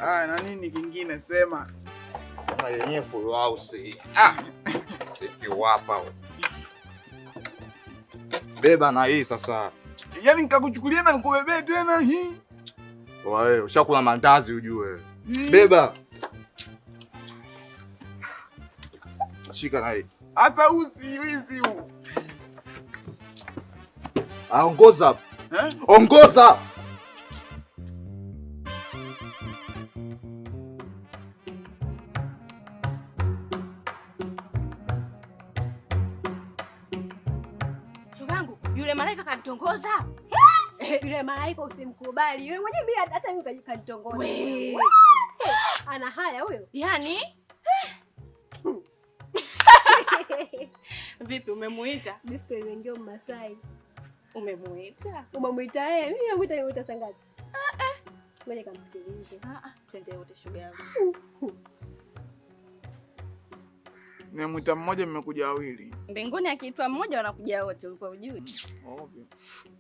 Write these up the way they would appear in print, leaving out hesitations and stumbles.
na nini kingine sema? Sema yenyewe full house. Sipi wapa. Beba na hii sasa. Yaani nikakuchukulia na nikubebee tena hii. Wewe ushakula mandazi ujue. Beba. Shika na hii. Asa usiwizi huu. Ongoza. Ongoza. Shogangu, yule malaika kanitongoza. Yule malaika usimkubali. Yule mwenyewe mimi hata mimi kanitongoza. Ana haya huyo. Yaani? Vipi umemuita? Disco imeingia Masai. Umemuita? Umemuita yeye? Mimi nimemuita sangapi? Ngoja kamsikilize. Twende wote shogangu. Nimemuita mmoja mmekuja wawili. Mbinguni akiitwa mmoja wanakuja wote, ulikuwa ujui? Okay.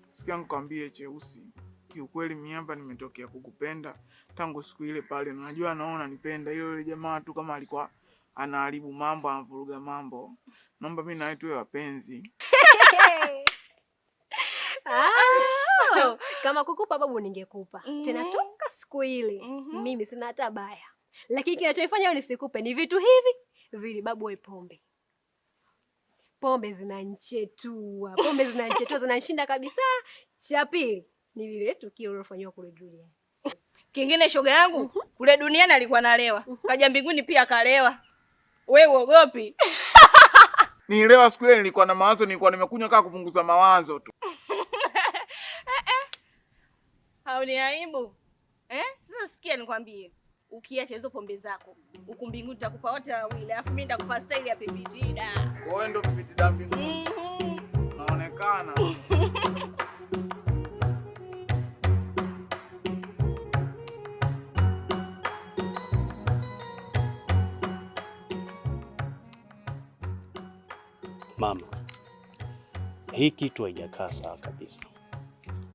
Sikia nikwambie Cheusi. Kiukweli mimi hapa nimetokea kukupenda tangu siku ile pale. Unajua naona nipenda yule jamaa tu kama alikuwa anaharibu mambo, anavuruga mambo. Naomba mimi na wewe tuwe wapenzi. Kama kukupa babu ningekupa. Tena toka siku ile. Mimi sina hata baya. Lakini kinachofanya nisikupe ni vitu hivi. Vili babu we pombe. Pombe zinanchetua. Pombe zinanchetua zinanishinda kabisa. Cha pili ni lile tukio lilofanywa kule duniani. Kingine shoga yangu, kule duniani alikuwa nalewa. Kaja mbinguni pia akalewa. Wewe uogopi? Nielewa siku ile nilikuwa na mawazo, nilikuwa nimekunywa kama kupunguza mawazo tu. Hauni aibu. Sasa sikia nikwambie. Ukiacha hizo pombe zako, huku mbinguni nitakupa wote wawili. Alafu mimi nitakupa style ya pipitida. Wewe ndo pipitida mbinguni. Naonekana. Mama, hii kitu haijakaa sawa kabisa.